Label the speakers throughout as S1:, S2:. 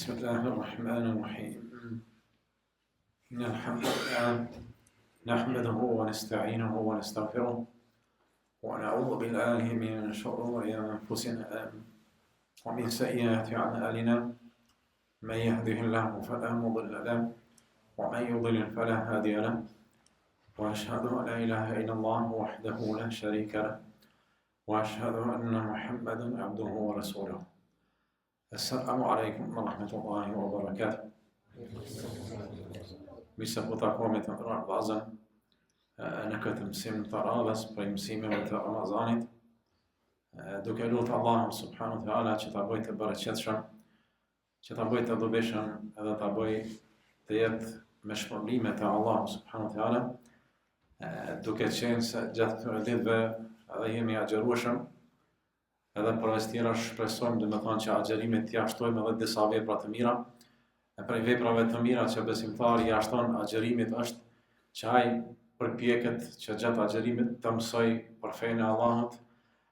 S1: بسم الله الرحمن الرحيم إن الحمد لله نحمده ونستعينه ونستغفره ونعوذ بالله من شرور أنفسنا ومن سيئات أعمالنا من يهده الله فلا مضل له ومن يضلل فلا هادي له وأشهد أن لا إله إلا الله وحده لا شريك له وأشهد أن محمدا عبده ورسوله. Assalamu alaikum wa rahmatullahi wa barakatuh. Misa po takohemi të ndërruar vllazën në këtë mësim të radhës për mësimeve të Ramazanit, duke lutur Allahun subhanahu wa taala që ta bëjë të bereqetshëm, që ta bëjë të dobishëm edhe ta bëjë të jetë me shpërblime të Allahut subhanahu wa taala, duke qenë se gjatë këtyre ditëve edhe jemi agjërueshëm. Edhe përveç tjera shpresojmë dhe me thonë që agjerimit t'ja shtojmë edhe disa vepra të mira. E prej veprave të mira që besimtari ja shton agjerimit është që ai përpjeket që gjatë agjerimit të mësoj për fenë e Allahut,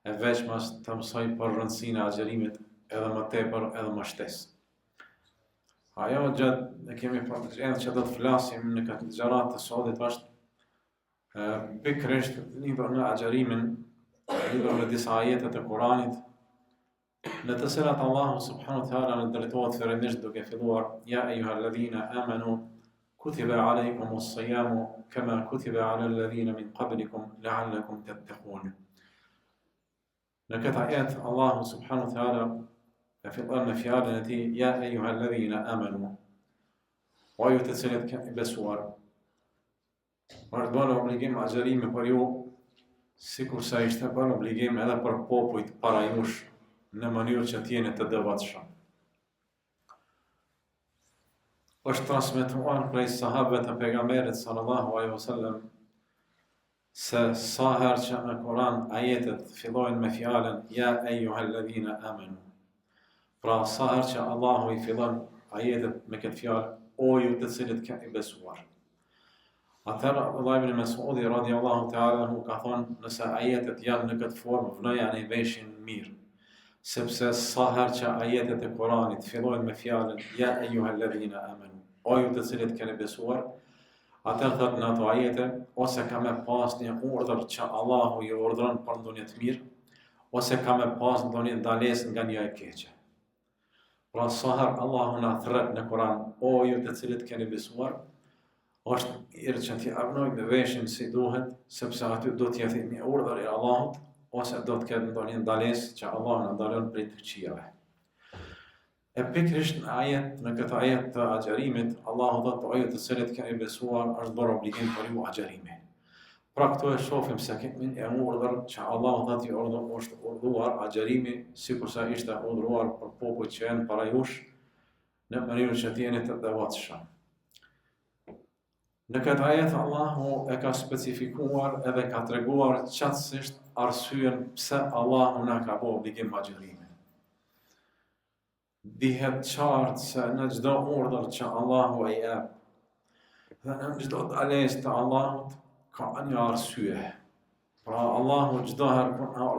S1: e veçmas të mësoj për rëndësinë e agjerimit edhe më tepër edhe më shtesë. Ajo gjatë e kemi përgjendë që do të flasim në këtë xharat të sodit është pikërisht lidhur në agjerimin, lidhur me disa ajete të Kuranit, në të cilat Allahu subhanahu wa taala në drejtohet fillimisht duke filluar ja ayyuhalladhina amanu kutiba alaykumus siyamu kama kutiba ala alladhina min qablikum la'allakum tattaqun. Në këtë ajet Allahu subhanahu wa taala e fillon me fjalën e tij ja ayyuhalladhina amanu. O ju të cilët keni besuar, është bërë obligim agjerimi për ju, sikur sa ishte bërë obligim edhe për popujt para jush në mënyrë që t'jeni të devotshëm. Është transmetuar prej sahabëve të pejgamberit sallallahu alaihi wasallam se sa herë që në Kur'an ajetet fillojnë me fjalën ja ayyuhalladhina amanu. Pra sa herë që Allahu i fillon ajetet me këtë fjalë o ju të cilët keni besuar. Atëherë Abdullah ibn Mas'udi radiallahu ta'ala anhu ka thonë nëse ajetet janë në këtë formë, vënoja në veshin mirë, sepse sa herë që ajetet e Kuranit fillojnë me fjalën ja ayyuhalladhina amanu, o ju të cilët keni besuar, atëherë thotë në ato ajete ose ka me pas një urdhër që Allahu i urdhëron për ndonjë të mirë, ose ka me pas ndonjë ndalesë nga një e keqe. Pra sa herë Allahu na thret në Kuran, o ju të cilët keni besuar, është irë që t'i arnojmë me veshin si duhet, sepse aty do t'jetë një urdhër i Allahut, ose do t'ketë ndonjë ndalesë që Allah në ndalon prej të këqijave. E pikërisht në këtë ajet të agjerimit, Allahu thotë o ju të cilët keni besuar, është bërë obligim për ju agjerimi. Pra këtu e shohim se kemi një urdhër që Allahu thotë i është urdhëruar agjerimi, sikur sa ishte urdhëruar për popujt që janë para jush, në mënyrë që t'jeni të devotshëm. Në këtë ajet Allahu e ka specifikuar edhe ka treguar qartësisht arsyen pse Allahu na ka bërë obligim agjerimin. Dihet qartë se në çdo urdhër që Allahu e jep dhe në çdo ndalesë të Allahut ka një arsye. Pra Allahu çdo herë kur na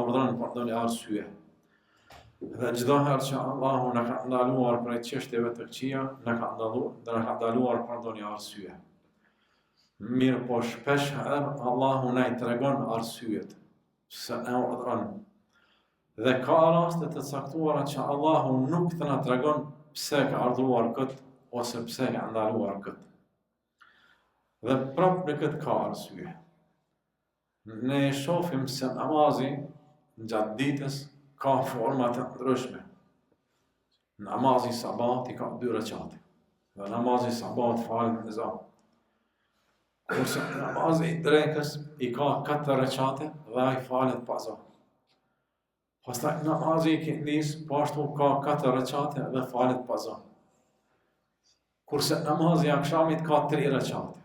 S1: urdhëron për ndonjë arsye. Dhe çdo herë që Allahu na ka ndaluar prej çështjeve të këqija, na ka ndaluar për ndonjë arsye. Mirë po shpesh herë Allahu na i tregon arsyet se na urdhëron. Dhe ka raste të caktuara që Allahu nuk të na tregon pse ka urdhëruar këtë ose pse ka ndaluar këtë. Dhe prapë në këtë ka arsye. Ne shohim se namazi gjatë ditës ka forma të ndryshme. Namazi sabahit ka 2 rekate. Dhe namazi sabahit falet në ezan. Kurse namazi i drekës i ka 4 rekate dhe ai falet pa ezan. Pastaj namazi i kindis po ashtu ka 4 rekate dhe falet pa ezan. Kurse namazi i akşamit ka 3 rekate.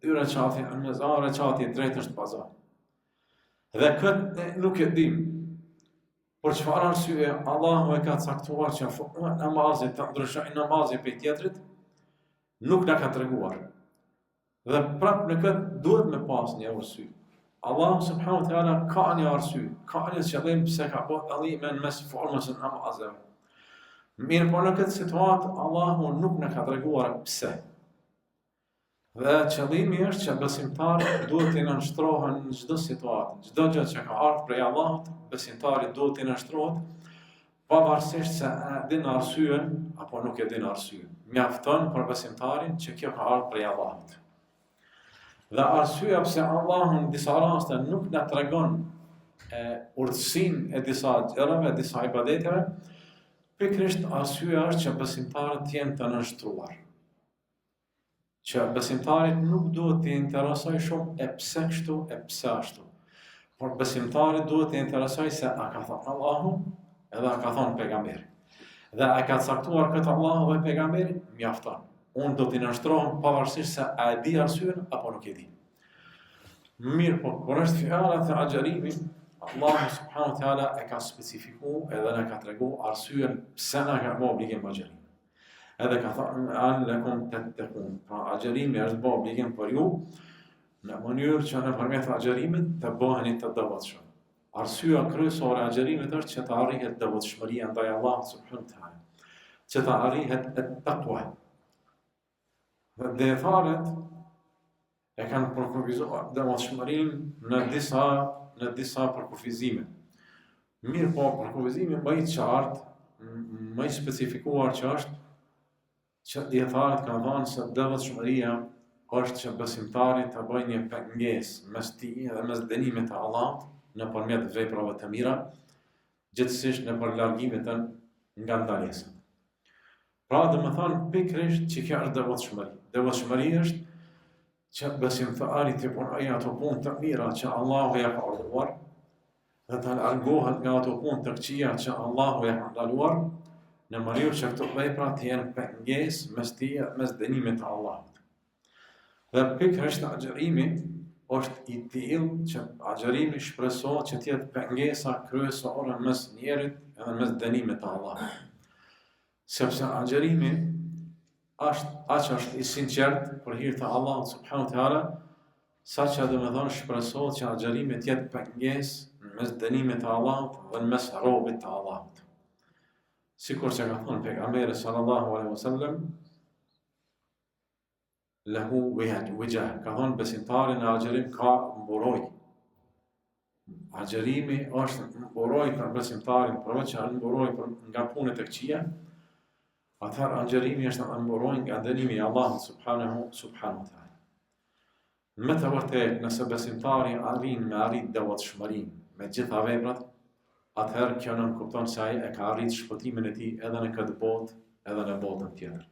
S1: 2 rekate në ezan, rekati i tretë është pa ezan. Dhe këtë nuk e dim. Por çfarë arsye Allahu e ka caktuar që namazit të ndryshojnë namazin prej tjetrit, nuk na ka treguar. Dhe prapë në këtë duhet me pas një arsye. Allahu subhanahu wa taala ka një arsye, ka një qëllim pse ka bërë dallimin mes formës së namazeve. Mirë, po në këtë situatë Allahu nuk na ka treguar pse. Dhe qëllimi është që besimtari duhet të nënshtrohen në çdo situatë, çdo gjë që ka ardhur prej Allahut, besimtari duhet të nënshtrohet pavarësisht se a din arsyen apo nuk e din arsyen. Mjafton për besimtarin që kjo ka ardhur prej Allahut. Dhe arsyeja pse Allahu në disa raste nuk na tregon urtësinë e disa gjërave, disa ibadeteve, pikërisht arsyeja është që besimtarët të jenë të nënshtruar. Që besimtarit nuk duhet të interesoj shumë e pse kështu, e pse ashtu. Por besimtarit duhet të interesoj se a ka thënë Allahu edhe a ka thënë pejgamberi. Dhe a ka caktuar këtë Allahu dhe pejgamberi, mjafton. Unë do t'i nënshtrohem pavarësisht se a e di arsyen apo nuk e di. Mirë, po kur është fjala e agjerimit, Allahu subhanahu wa taala e ka specifikuar edhe na ka treguar arsyen pse na ka bërë obligim agjerim. Edhe ka thënë an lakum tattaqun. Pra agjerimi është bërë obligim për ju në mënyrë që nëpërmjet agjerimit të bëheni të devotshëm. Arsyeja kryesore e agjerimit është që të arrihet devotshmëria ndaj Allahut subhanahu wa taala, që të arrihet at-taqwa. Dhe dietarët e kanë përkufizuar devotshmërinë në disa përkufizime. Mirë, po përkufizimi më i qartë, më i specifikuar që është që dietarët kanë thënë se devotshmëria është që besimtari të bëjë një pengesë mes tij dhe mes dënimit të Allahut nëpërmjet veprave të mira, gjithsesi nëpër largimet nga ndalesat. Pra dhe më thonë pikërisht që kjo është devotshmëri. Devotshmëri është që besimtari të punojë ato punë të mira që Allahu ja ka urdhëruar dhe të largohet nga ato punë të këqija që Allahu ja ka ndaluar, në mënyrë që këto vepra të jenë pengesë mes tij dhe mes dënimit të Allahut. Dhe pikërisht agjerimi është i tillë që agjerimi shpresohet që të jetë pengesa kryesore mes njerit edhe mes dënimit të Allahut. Sepse agjerimi është i sinqert për hir të Allahut subhanahu wa taala, saqë domethënë shpresohet që agjerimi të jetë pengesë mes dënimit të Allahut dhe mes robit të Allahut. Sikur që ka thënë pejgamberi sallallahu alaihi wasallam, lahu wajh, ka thënë besimtari në agjerim ka mburoj. Agjerimi është mburoj për besimtarin, përveç që mburoj nga punët e këqija, atëherë agjerimi është mburoj nga dënimi i Allahut subhanahu wa taala. Me të vërtetë, nëse besimtari arrin me arrit devotshmërinë me gjitha veprat, atëherë kjo nuk kupton se ai e ka arritur shpëtimin e tij edhe në këtë botë, edhe në botën tjetër.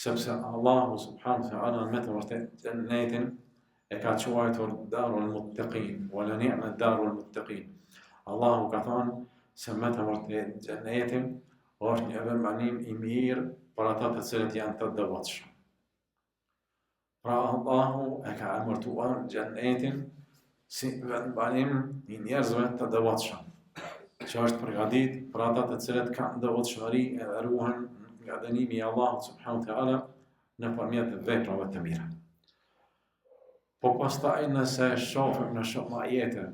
S1: Sepse Allahu subhanahu wa taala me të vërtetë xhenetin e ka quajtur darul muttaqin, wa la ni'ma darul muttaqin. Allahu ka thënë se me të vërtetë xheneti është një vëmbanim i mirë për ata të cilët janë të devotshëm. Pra Allahu e ka emërtuar xhenetin si vëmbanim i njerëzve të devotshëm, që është përgatit për ata të cilët kanë devotshmëri edhe ruhen nga dënimi i Allahut subhanahu wa taala nëpërmjet veprave të mira. Po pastaj nëse shohim në shumë ajete,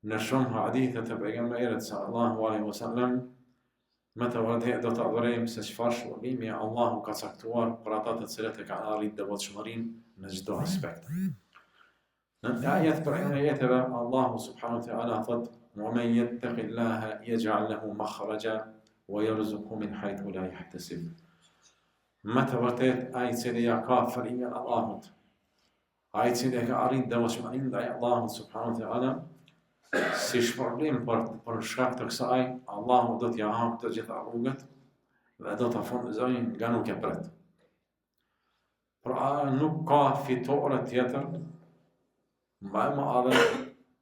S1: në shumë hadithe të pejgamberit sallallahu alaihi wasallam, me të vërtetë do të adhurojmë se çfarë shpëtimi Allahu ka caktuar për ata të cilët e kanë arritur devotshmërinë në çdo aspekt. Në ajet për ajeteve Allahu subhanahu wa taala thotë: وَمَنْ يَتَّقِ اللَّهَ يَجْعَلْ لَهُ مَخْرَجًا وَيَرْزُقْهُ مِنْ حَيْثُ لَا يَحْتَسِبُ. Me të vërtetë ai i cili ja ka frikën e Allahut, ai i cili ka arritur devotshmërinë ndaj Allahut subhanahu wa taala, si shpërblim për shkak të kësaj, Allahu do t'ia hapë të gjitha rrugët dhe do ta furnizojë nga nuk e pret. Pra nuk ka fitore tjetër më e madhe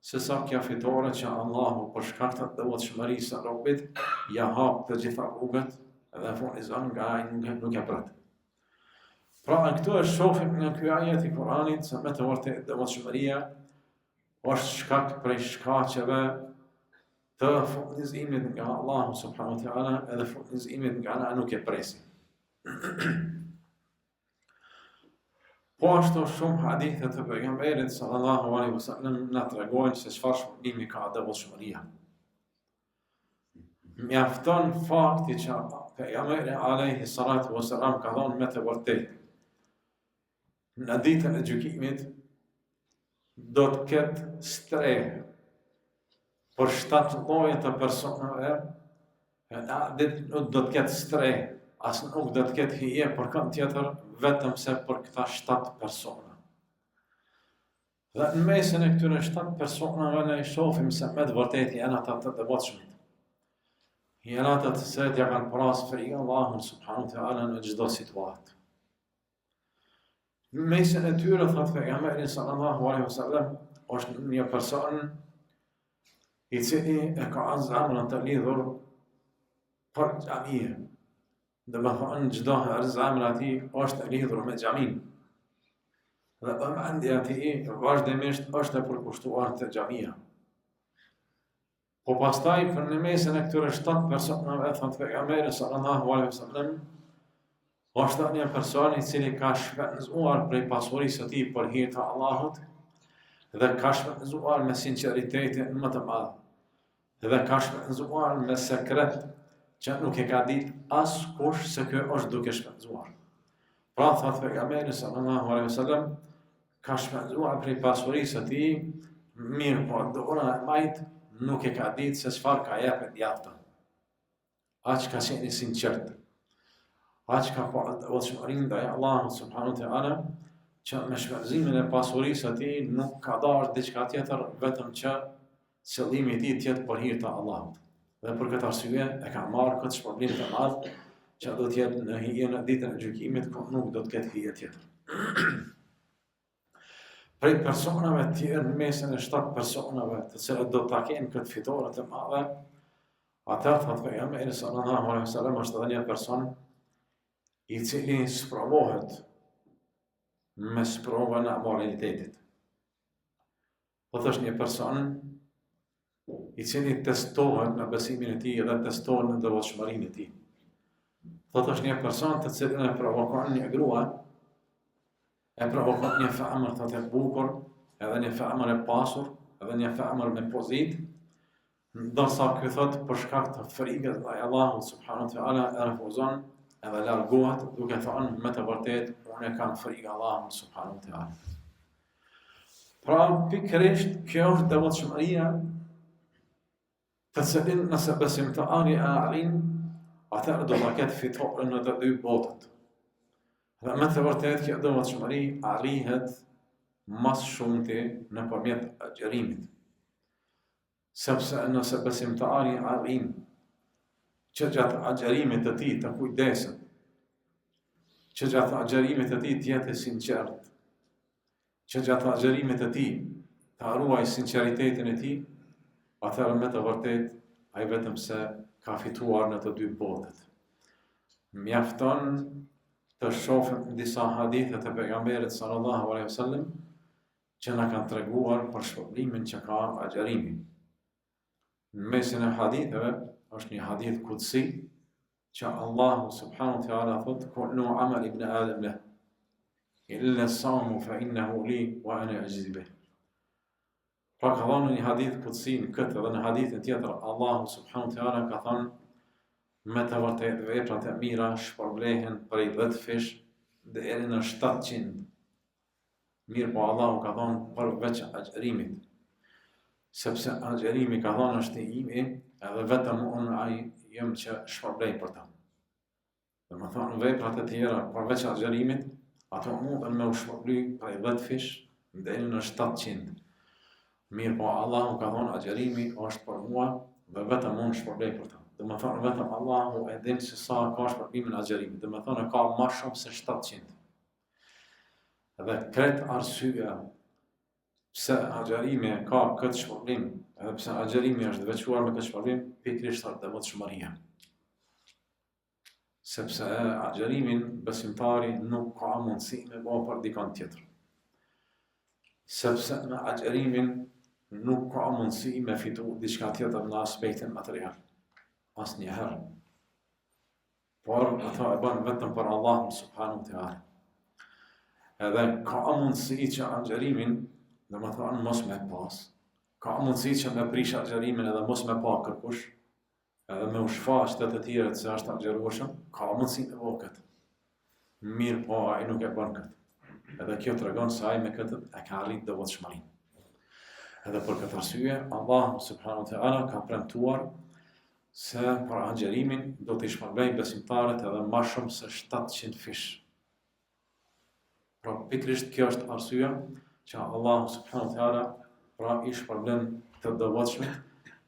S1: se sa kjo fitore që Allahu për shkak të devotshmërisë së robit ja hap të gjitha rrugët dhe furnizon nga ai nuk e pret. Pra këtu e shohim nga ky ajet i Kuranit se me të vërtetë devotshmëria është shkak prej shkaqeve të furnizimit nga Allahu subhanahu wa taala edhe furnizimit nga ana nuk e presim. Po ashtu shumë hadithe të pejgamberit sallallahu alaihi wasallam na tregojnë se çfarë shpëtimi ka devotshmëria. Mjafton fakti që pejgamberi alayhi salatu wasalam ka thonë me të vërtetë, në ditën e gjykimit do të ketë strehë për 7 lloje të personave, në ditë nuk do të ketë strehë, as nuk do të ketë hije për kënd tjetër, vetëm se për këta 7 persona. Dhe në mesin e këtyre 7 personave ne i shohim se me të vërtetë janë ata të devotshëm. Janë ata të cilët ja kanë pasur frikën Allahun subhanahu wa taala në çdo situatë. Në mesin e tyre thotë pejgamberi sallallahu alaihi wasallam, është një person i cili e ka zemrën të lidhur për xhamie. Dhe më thonë çdo herë zemra e tij është e lidhur me xhamin. Dhe mendja e tij vazhdimisht është e përkushtuar te xhamia. Po pastaj për në mesin e këtyre 7 personave, thotë pejgamberi sallallahu alaihi wasallam, është një person i cili ka shpenzuar prej pasurisë së tij për hir të Allahut dhe ka shpenzuar me sinqeritetin më të madh. Dhe ka shpenzuar me sekret që nuk e ka ditë askush se ky është duke shpenzuar. Pra thotë pejgamberi sallallahu alaihi wasallam, ka shpenzuar prej pasurisë së tij, mirë po dora e majt nuk e ka ditë se çfarë ka jepet javta. Aq ka qenë i sinqert. Aq ka devotshmërinë ndaj Allahut subhanahu wa taala, që me shpenzimin e pasurisë së tij nuk ka dashur diçka tjetër vetëm që qëllimi i tij të jetë për hir të Allahut. Dhe për këtë arsye e ka marrë këtë shpërblim të madh që do të jetë në hije në ditën e gjykimit, ku nuk do të ketë hije tjetër. Prej personave të tjerë në mesin e 7 personave të cilët do të kenë këtë fitore të madhe, ata thotë pejgamberi sallallahu alaihi wasallam, është edhe një person i cili sprovohet me sprovën e moralitetit. Është një person i cili testohet në besimin e tij dhe testohet në devotshmërinë e tij. Është një person të cilin e provokon një grua, e provokon një femër të bukur, edhe një femër e pasur, edhe një femër me pozitë, ndërsa ky thotë për shkak të frikës ndaj Allahut subhanahu wa taala e refuzon edhe largohet duke thënë me të vërtetë unë kam frikë Allahut subhanahu wa taala. Pra pikërisht kjo është devotshmëria të cilin nëse besimtari e arrin, atëherë do ta ketë fitore në të dy botët. Dhe me të vërtetë kjo devotshmëri arrihet mas shumti nëpërmjet agjërimit. Sepse nëse besimtari arrin që gjatë agjërimit të tij të kujdeset, që gjatë agjërimit të tij të jetë sinqert, që gjatë agjërimit të tij të ruaj sinqeritetin e tij, atëherë me të vërtetë ai vetëm se ka fituar në të dy botët. Mjafton të shohim disa hadithe të pejgamberit sallallahu alaihi wasallam që na kanë treguar për shpërblimin që ka agjërimi. Në mesin e haditheve është një hadith kutsi që Allahu subhanahu wa taala thotë kullu amal ibn adam lahu illa as-sawm fa innahu li wa ana ajzi bih. Pra ka thënë një hadith kutsi në këtë dhe në hadithin tjetër Allahu subhanahu wa taala ka thënë me të vërtetë veprat e mira shpërblehen prej 10 fish deri në 700. Mirë po Allahu ka thënë përveç agjërimit, sepse agjërimi ka thënë është i imi, edhe vetëm unë ai jam që shpërblej për ta. Dhe më thonë veprat e tjera përveç agjërimit, ato mundën me u shpërbly prej 10 fish deri në 700. Mirë po Allahu ka thënë agjërimi është për mua dhe vetëm unë shpërblej për ta. Dhe më thonë vetëm Allahu e din se sa ka shpërblimin agjërimit. Dhe më thonë ka ma shumë se 700. Dhe kretë arsyeja pse agjërimi ka këtë shpërblim, edhe pse agjërimi është veçuar me këtë shpërblim, pikërisht është devotshmëria. Sepse agjërimin besimtari nuk ka mundësi me bëu për dikon tjetër. Sepse me agjërimin nuk ka mundësi me fitu diçka tjetër në aspektin material. Asnjëherë. Por ato e bën vetëm për Allahun subhanahu wa taala. Edhe ka mundësi që agjërimin, domethënë mos me pas. Ka mundësi që me prish agjërimin edhe mos me pa kërkush, edhe me u shfaq të të tjerët se është agjerueshëm, ka mundësi me bëj këtë. Mirë po ai nuk e bën këtë. Edhe kjo tregon se ai me këtë e ka arritë devotshmërinë. Edhe për këtë arsye, Allahu subhanahu wa taala ka premtuar se për agjerimin do t'i shpërbej besimtarët edhe më shumë se 700 fish. Pra pikërisht kjo është arsyeja që Allahu subhanahu wa taala pra i shpërblen të devotshmit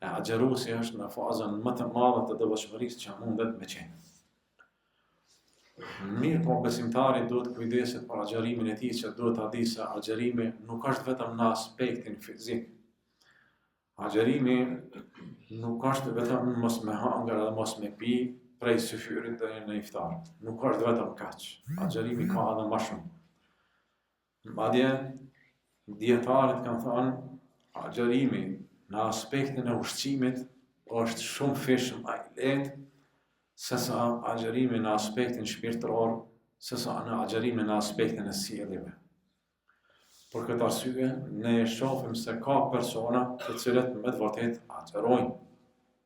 S1: e agjeruesi është në fazën më të madhe të devotshmërisë që mundet me qenë. Mirë po besimtari duhet kujdeset për agjerimin e tij, që duhet ta di se agjerimi nuk është vetëm në aspektin fizik. Agjerimi nuk është vetëm mos me hangër edhe mos me pi prej syfyrit deri në iftar. Nuk është vetëm kaq. Agjerimi ka edhe më shumë. Madje dietarët kanë thënë agjerimi në aspektin e ushqimit është shumë fish më i lehtë sesa agjerimi në aspektin shpirtëror, sesa në agjerimi në aspektin e sjelljeve. Për këtë arsye, ne shohim se ka persona të cilët me të vërtetë agjerojnë,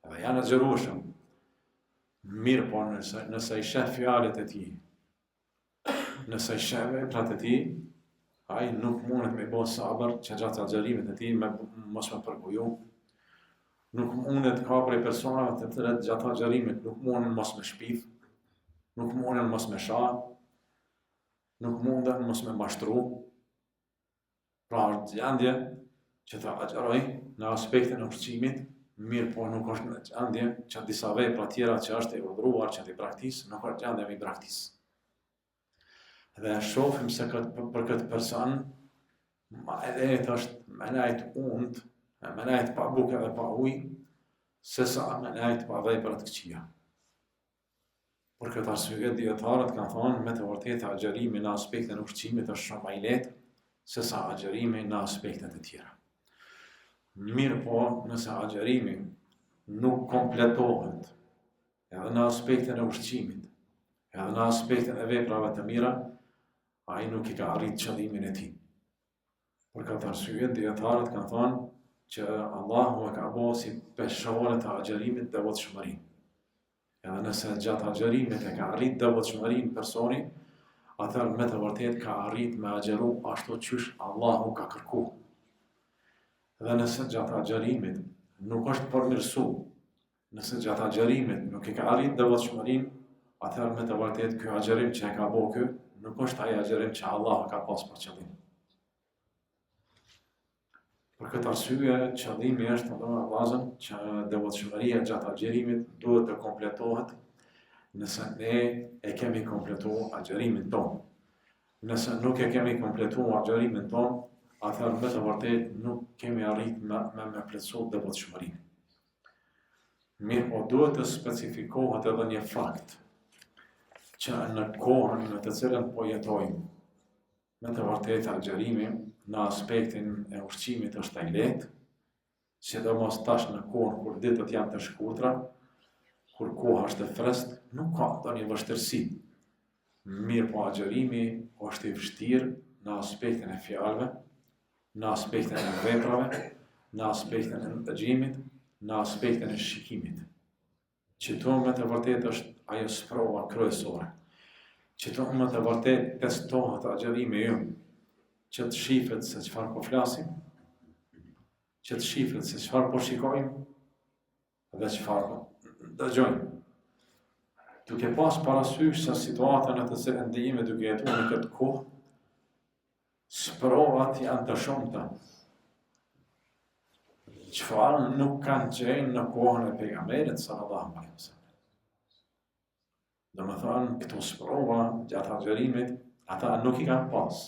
S1: edhe janë agjerueshëm. Mirë po nëse i sheh fjalët e tij, nëse i sheh veprat e tij, ai nuk mundet me bë sabër që gjatë agjerimit e tij me mos me përgoju. Nuk mundet ka prej personave të cilët gjatë agjerimit nuk munden mos me shpif, nuk munden mos me shah, nuk munden mos me mashtru. Pra është gjendje që të agjeroj në aspektin e ushqimit, mirë po nuk është në gjendje që disa vepra tjera që është e urdhëruar që t'i praktisë, nuk është gjendje me i praktisë. Dhe shohim se për këtë person, ma e lehtë është me nejt und, me nejt pa bukë dhe pa ujë, sesa me nejt pa vepra të këqija. Për këtë arsye dietarët kanë thonë me të vërtetë agjerimi në aspektin e ushqimit është shumë më i lehtë sesa agjerimi në aspektet e tjera. Mirë po, nëse agjerimi nuk kompletohet edhe në aspektin e ushqimit, edhe në aspektin e veprave të mira, ai nuk i ka arritë qëllimin e tij. Për këtë arsye dietarët kanë thonë që Allahu e ka bërë si peshore të agjerimit devotshmërinë. Edhe nëse gjatë agjerimit e ka arrit devotshmërinë personi, atëherë me të vërtetë ka arrit me agjeru ashtu qysh Allahu ka kërku. Dhe nëse gjatë agjerimit nuk është përmirësu, nëse gjatë agjerimit nuk e ka arrit devotshmërinë, atëherë me të vërtetë ky agjerim që e ka bërë ky nuk është ai agjerim që Allahu ka pas për qëllim. Për këtë arsye, qëllimi është në vazën që devotshmëria gjatë agjerimit duhet të kompletohet nëse ne e kemi kompletuar agjerimin tonë. Nëse nuk e kemi kompletuar agjerimin tonë, atëherë me të vërtetë nuk kemi arritur me plotësu devotshmërinë. Mirë po duhet të specifikohet edhe një fakt që në kohën në të cilën po jetojmë, me të vërtetë agjerimi në aspektin e ushqimit është i lehtë, sidomos tash në kohën kur ditët janë të shkurtra, kur koha është e freskët, nuk ka ndonjë vështirësi. Mirë po agjerimi është i vështirë në aspektin e fjalëve, në aspektin e veprave, në aspektin e ndëgjimit, në aspektin e shikimit. Që me të vërtetë është ajo sprova kryesore. Që me të vërtetë testohet agjerimi ynë, që të shifet se çfarë po flasim, që të shifet se çfarë po shikojmë dhe çfarë po dëgjojmë. Duke pas parasysh se situata në të cilën ndihemi duke jetuar në këtë kohë, sprovat janë të shumta. Çfarë nuk kanë qenë në kohën e pejgamberit sallallahu alaihi wasallam. Domethënë këto sprova gjatë agjerimit, ata nuk i kanë pas.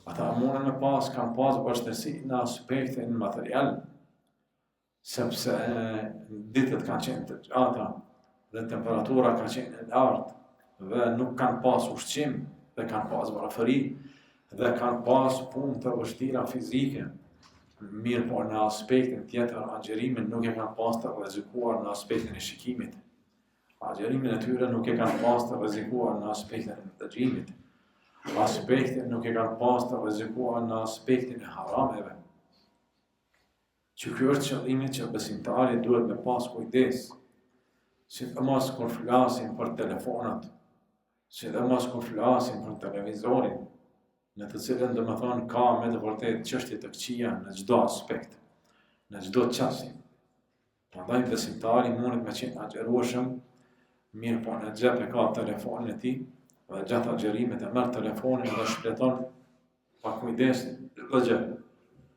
S1: Ata mundën me pas, kanë pas vështirësi në aspektin material, sepse ditët kanë qenë të gjata dhe temperatura ka qenë e lartë dhe nuk kanë pas ushqim dhe kanë pas varfëri dhe kanë pas punë të vështira fizike. Mirë po në aspektin tjetër agjerimin nuk e kanë pas të rrezikuar në aspektin e shikimit. Agjerimin e tyre nuk e kanë pas të rrezikuar në aspektin e dëgjimit. Aspektin nuk e kanë pas të rrezikuar në aspektin e harameve. Që ky është qëllimi që besimtari duhet me pas kujdes sidomos kur flasim për telefonat, sidomos kur flasim për televizorin, në të cilën domethënë ka me të vërtetë çështje të këqija në çdo aspekt, në çdo çështje. Prandaj besimtari mundet me qenë agjërueshëm, mirë po në xhep e ka telefonin e tij, dhe gjatë agjërimit e merr telefonin dhe shpleton pa kujdes çdo gjë.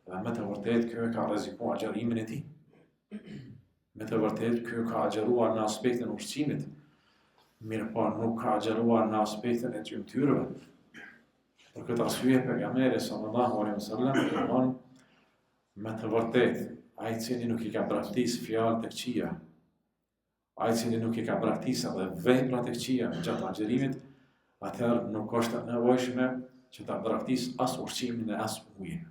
S1: Dhe me të vërtetë kjo e ka rrezikuar agjërimin e tij. Me të vërtetë kjo ka agjëruar në aspektin e ushqimit, mirë po nuk ka agjëruar në aspektin e gjymtyrëve. Për këtë arsye pejgamberi sallallahu alaihi wasallam ka thënë, me të vërtetë, ai i cili nuk i ka braktisë fjalë të këqija, ai i cili nuk i ka braktisë edhe vepra të këqija gjatë agjërimit, atëherë nuk është nevojshme që ta braktisë as ushqimin e as ujin.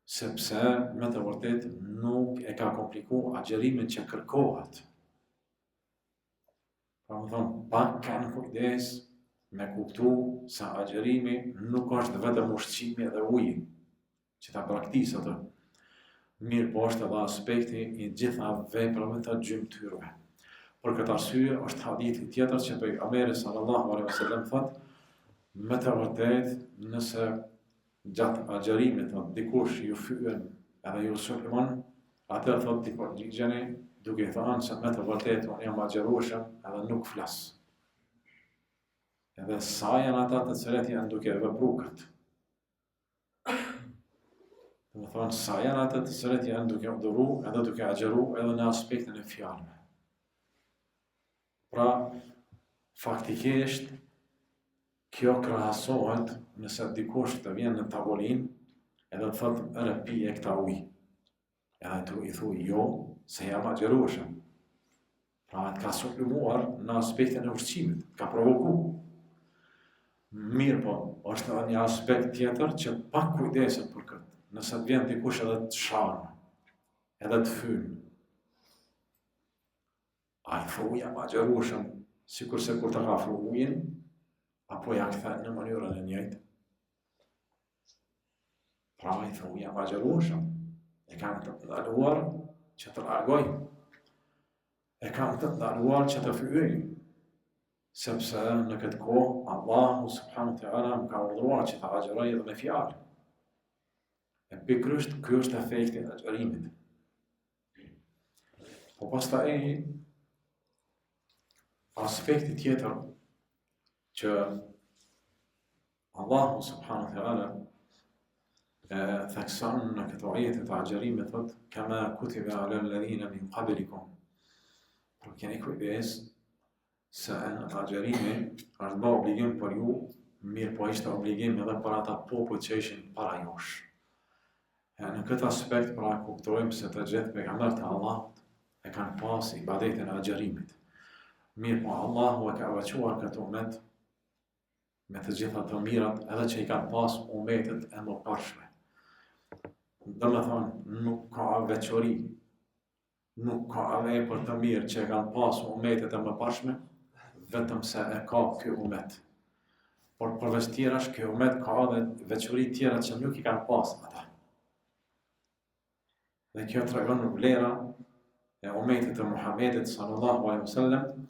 S1: Sepse me të vërtetë nuk e ka komplikuar agjërimin që kërkohet. Pra më thonë, pak kanë kujdes me kuptu se agjërimi nuk është vetëm ushqimi dhe uji, që ta braktisë atë. Mirë po është edhe aspekti i gjitha veprave të gjymtyrëve. Për këtë arsye është hadithi tjetër që pejgamberi sallallahu alaihi wasallam thotë, me të vërtetë nëse gjatë agjërimit dikush ju fyen edhe ju sulmon, atëherë thotë ti përgjigjeni duke thënë se me të vërtetë unë jam agjërueshëm edhe nuk flas. Edhe sa janë ata të cilët janë duke vepruar këtë. Do të thonë sa janë ata të cilët janë duke udhëru edhe duke agjëru edhe në aspektin e fjalëve. Pra, faktikisht, kjo krahasohet nëse dikush të vjen në tavolinë edhe të thotë ere pije këta ujë. Edhe tu i thuj jo, se jam agjërueshëm. Pra të ka sulmuar në aspektin e ushqimit, ka provoku. Mirë po, është edhe një aspekt tjetër që pak kujdeset për këtë. Nëse të vjen dikush edhe të shanë, edhe të fynë. A i thuj jam agjërueshëm, sikur se kur të ka fru ujin, apo ja kthen në mënyrën e njëjtë. Pra i thuj jam agjërueshëm. E kam të ndaluar që të reagoj. E kam të ndaluar që të fyëj. Sepse në këtë kohë, Allahu subhanahu wa taala më ka urdhëruar që të agjëroj edhe me fjalë. E pikërisht ky është efekti i agjërimit. Po pastaj aspekti tjetër që Allahu subhanahu wa taala thekson në këto ajete të agjërimit thotë kama kutiba ala alladhina min qablikum. Por keni kujdes se agjërimi është bë obligim për ju, mirë po ishte obligim edhe për ata popull që ishin para jush. Në këtë aspekt pra kuptojmë se të gjithë pejgamberët e Allahut e kanë pas ibadetin e agjërimit. Mirë po Allahu e ka veçuar këtë umet me të gjitha të mirat edhe që i kanë pas umetet e mëparshme. Do me thonë, nuk ka veçori, nuk ka vepër të mirë që e kanë pas umetet e mëparshme, vetëm se e ka ky umet. Por përveç tjerash, ky umet ka edhe veçori tjera që nuk i kanë pas ata. Dhe kjo tregon vlera e umetit të Muhamedit sallallahu alaihi wasallam,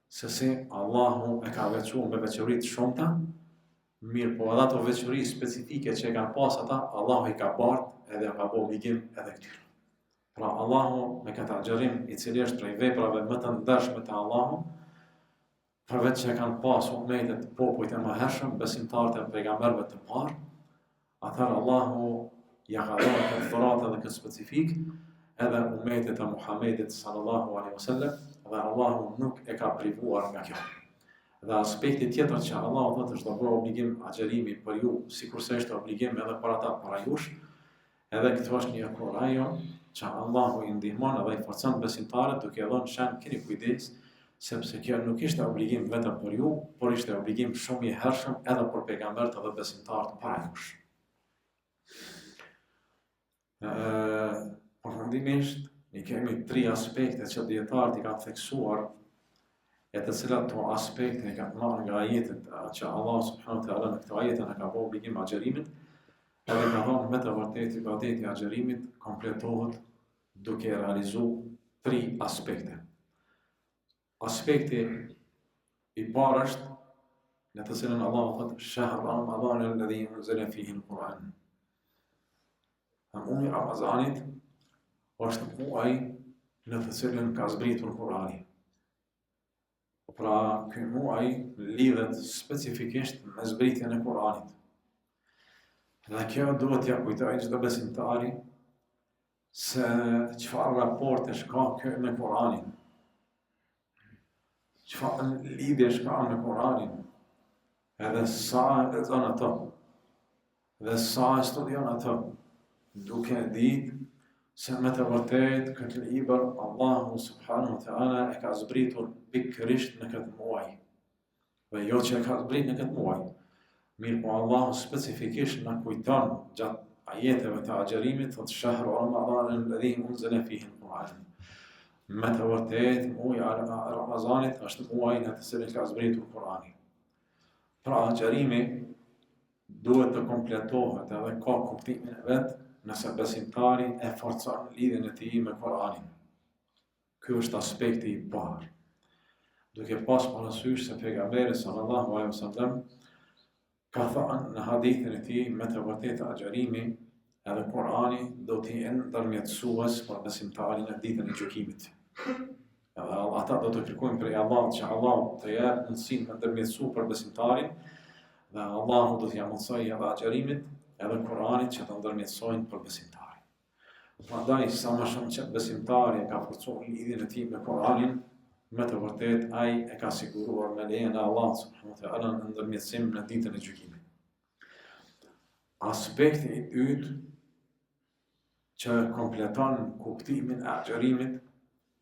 S1: se si Allahu e ka veçuar me veçori të shumta, mirë po edhe ato veçori specifike që e kanë pas ata, Allahu i ka bartë edhe ka bë obligim edhe këtyre. Pra Allahu me këtë agjërim i cili është prej veprave më të ndershme të Allahu, përveç që kanë pas umetet popujt e mëhershëm, besimtarët e pejgamberëve të parë, atëherë Allahu ja ka dhënë këtë dhuratë edhe këtë specifik, edhe umetet e Muhamedit sallallahu alaihi wasallam, dhe Allahu nuk e ka privuar nga kjo. Dhe aspekti tjetër që Allahu thotë është bërë obligim agjërimi për ju, sikurse është obligim edhe për ata para jush, edhe këtu është një kurajo që Allahu i ndihmon edhe i forcon besimtarët duke dhënë shan keni kujdes, sepse kjo nuk ishte obligim vetëm për ju, por ishte obligim shumë i hershëm edhe për pejgamberët edhe besimtarët para jush. Përfundimisht, ne kemi 3 aspekte që dietarët i kanë theksuar, e të cilat to aspekte e kanë marrë nga ajetet që Allah subhanahu wa taala në këto ajete na ka bërë obligim agjërimit, edhe ka thënë me të vërtetë ibadeti i agjërimit kompletohet duke realizuar 3 aspekte. aspekti i parë është në të cilën Allahu thotë shahr Ramadan alladhi unzila fihi al-Quran. Muaji i Ramazanit është muaji në të cilën ka zbritur Kurani. Pra, ky muaj lidhet specifikisht me zbritjen e Kuranit. Dhe kjo duhet t'ja kujtojë çdo besimtari se çfarë raportesh ka ky me Kuranin. Çfarë lidhjesh ka me Kuranin. Edhe sa e lexon ato. Dhe sa e studion ato. Duke ditë se me të vërtet këtë libër Allahu subhanahu wa ta'ala e ka zbritur pikërisht në këtë muaj. Dhe jo që e ka zbrit në këtë muaj. Mirë po Allahu specifikisht në kujton gjatë ajeteve të agjerimit, thotë shahru Ramadan alladhi unzila fihi al-Quran. Me të vërtet, muaji i Ramazanit është muaji në të cilin ka zbritur Kurani. Pra agjerimi duhet të kompletohet edhe ka kuptimin e vet nëse besimtari e forcon lidhjen e tij me Kur'anin. Ky është aspekti i parë. Duke pas parasysh se pejgamberi sallallahu alaihi wasallam ka thënë në hadithin e tij me të vërtetë agjerimi edhe Kur'ani do t'i jenë ndërmjetësues për besimtarin në ditën e gjykimit. Edhe ata do të kërkojnë prej Allahut që Allahu të jap mundësinë me ndërmjetësu për besimtarin dhe Allahu do t'ia mundsojë edhe agjerimit edhe Kur'anit që të ndërmjetësojnë për besimtarin. Prandaj sa më shumë që besimtari ka forcuar lidhjen e tij me Kur'anin, me të vërtet ai e ka siguruar me lejen e Allahut subhanahu wa ta'ala në ndërmjetësim në ditën e gjykimit. Aspekti i dytë që kompleton kuptimin e agjerimit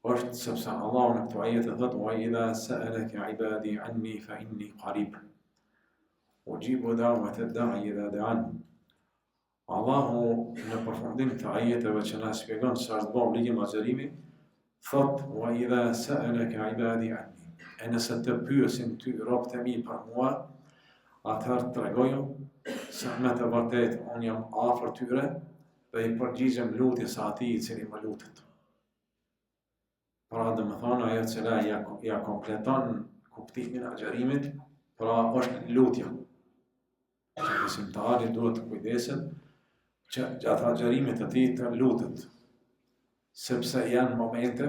S1: është sepse Allahu në këto ajete thotë wa idha sa'alaka 'ibadi 'anni fa inni qarib. Ujibu da'wata ad-da'i idha da'an. Allahu në përfundim të ajeteve që na shpjegon se është bërë obligim agjerimi, thot wa idha sa'alaka 'ibadi 'anni. E nëse të pyesin ty robët e mi për mua, atëherë tregoju se me të vërtet unë jam afër tyre dhe i përgjigjem lutjes atij i cili më lutet. Pra domethënë ajo që ja kompleton kuptimin e agjerimit, pra është lutja. Besimtari duhet të kujdeset që gjatë agjerimit të tij të lutet, sepse janë momente,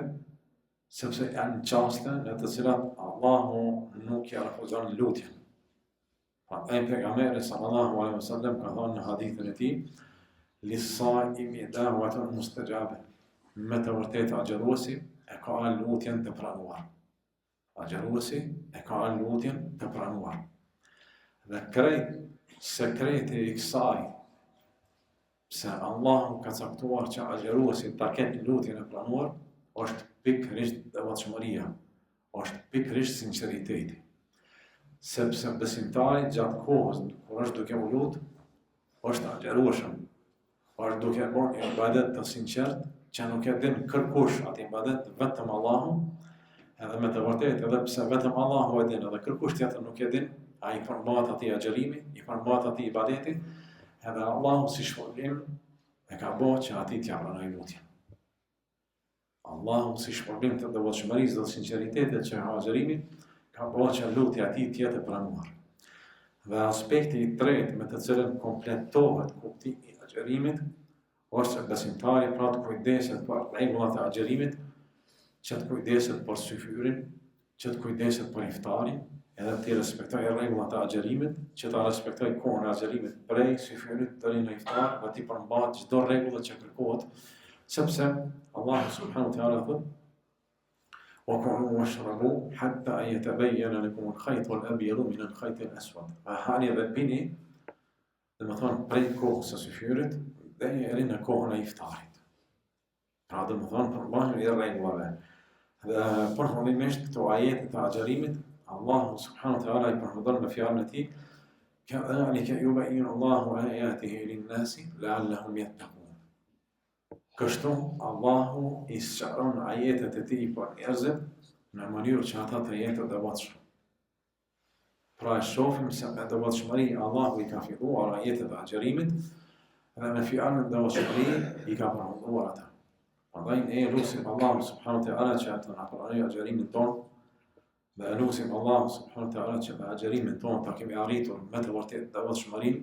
S1: sepse janë çaste në të cilat Allahu nuk ja refuzon lutjen. Prandaj pejgamberi sallallahu alaihi wasallam ka thënë në hadithin e tij, lis-sa'imi da'watun mustajabe. Me të vërtetë agjeruesi e ka lutjen të pranuar. Agjeruesi e ka lutjen të pranuar. Dhe krejt sekreti i kësaj, se Allahu ka caktuar që agjeruesi ta ketë lutjen e pranuar, është pikërisht devotshmëria, është pikërisht sinqeriteti. Sepse besimtari gjatë kohës kur është duke u lut, është agjerueshëm, është duke bërë një ibadet të sinqert, që nuk e din kërkush atë ibadet vetëm Allahu, edhe me të vërtetë edhe pse vetëm Allahu e din, edhe kërkush tjetër nuk e din, ai i përmbahet atij agjerimi, i përmbahet atij ibadeti, edhe Allahu si shpërblim e ka bërë që atij t'ia pranojë lutjen. Allahu si shpërblim të devotshmërisë dhe sinqeritetit që ka agjerimi, ka bërë që lutja e tij të jetë e pranuar. Dhe aspekti i tretë me të cilën kompletohet kuptimi i agjerimit është që besimtari pra të kujdeset për rregullat e agjerimit, që të kujdeset për syfyrin, që të kujdeset për iftarin, edhe të respektoj rregullat e agjerimit, që ta respektoj kohën e agjerimit prej syfyrit deri në iftar, dhe të përmbahet çdo rregull që kërkohet, sepse Allahu subhanahu wa ta'ala thotë: "Wa kulu washrabu hatta yatabayyana lakum al-khayt al-abyad min al-khayt al-aswad." Hani dhe pini, domethënë prej kohës së syfyrit deri në kohën e iftarit. Pra domethënë përmbahen i rregullave. Dhe përfundimisht këto ajete të agjerimit, Allahu subhanahu wa ta'ala i përfundon me fjalën e tij: "Kadhalika yubayyinu Allahu ayatihi lin-nasi la'allahum yattaqun." Kështu Allahu i sqaron ajetet e tij për njerëzit në mënyrë që ata të jenë të devotshëm. Pra e shohim se me devotshmëri Allahu i ka filluar ajetet e agjerimit dhe me fjalën e devotshmëri i ka përfunduar ata. Prandaj ne lutim Allahun subhanahu wa ta'ala që të na pranojë agjerimin ton, Dhe lutim Allah subhanahu wa taala që me agjerimin tonë ta kemi arritur me të vërtetë devotshmërinë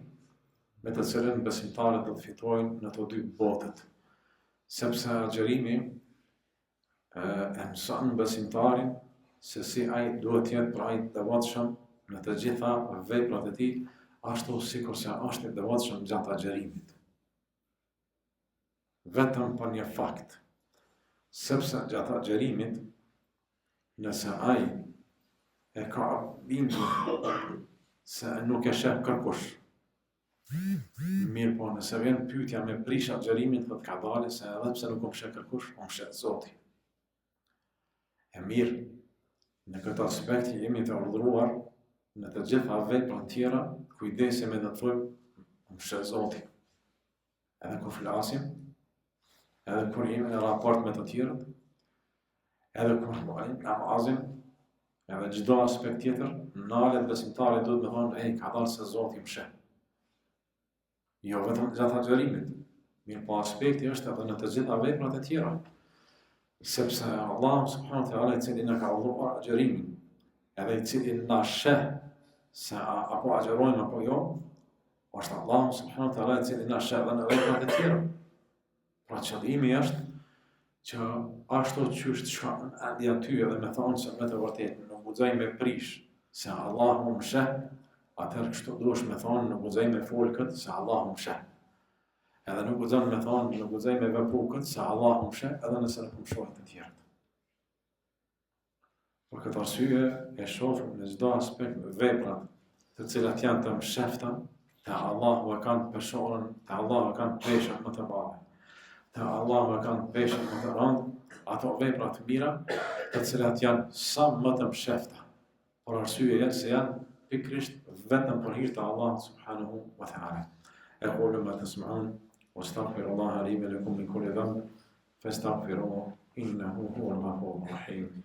S1: me të cilën besimtarët do të fitojnë në të dy botët. Sepse agjerimi e mëson besimtarin se si ai duhet të jetë pra ai devotshëm në të gjitha veprat e tij, ashtu sikurse është i devotshëm gjatë agjerimit. Vetëm për një fakt, sepse gjatë agjerimit, nëse ai e ka bindur se nuk e sheh kërkush, mirë po nëse vjen pyetja me prish agjerimin, thotë ka dalë se edhe pse nuk më sheh kërkush, më sheh Zoti. E mirë, në këtë aspekt jemi të urdhëruar në të gjitha veprat tjera, kujdesi me të thojmë më sheh Zoti. Edhe kur flasim, edhe kur jemi në raport me të tjerët, edhe kur bëjmë namazin, edhe çdo aspekt tjetër, nalet besimtarit duhet me thonë, ka dalë se Zoti më sheh. Jo vetëm gjatë agjerimit, mirë po aspekti është edhe në të gjitha veprat e tjera. Sepse Allah subhanahu wa taala i cili na ka urdhëruar agjerimin, edhe i cili na sheh se apo agjerojmë apo jo, është Allah subhanahu wa taala i cili na sheh edhe në veprat e tjera. Pra qëllimi është që ashtu qysh të shkon andi aty edhe me thonë se me të vërtetë nuk guxoj me prish se Allah më sheh, atëherë kështu duhesh me thonë nuk guxoj me fol këtë se Allah më sheh. Edhe nuk guxon me thonë nuk guxoj me vepru këtë se Allah më sheh, edhe nëse nuk më shohin të tjerët. Për këtë arsye e shohim në çdo aspekt veprat të cilat janë të mshefta, te Allahu e kanë personën, te Allahu e kanë peshën më të madhe. Te Allahu e kanë peshën më të rëndë, ato vepra të mira, të cilat janë sa më të mshefta. Për arsye se janë pikrisht vetëm për hir të Allahut subhanahu wa ta'ala. أقول ما تسمعون واستغفر الله لي ولكم من كل ذنب فاستغفروه إنه هو الغفور الرحيم.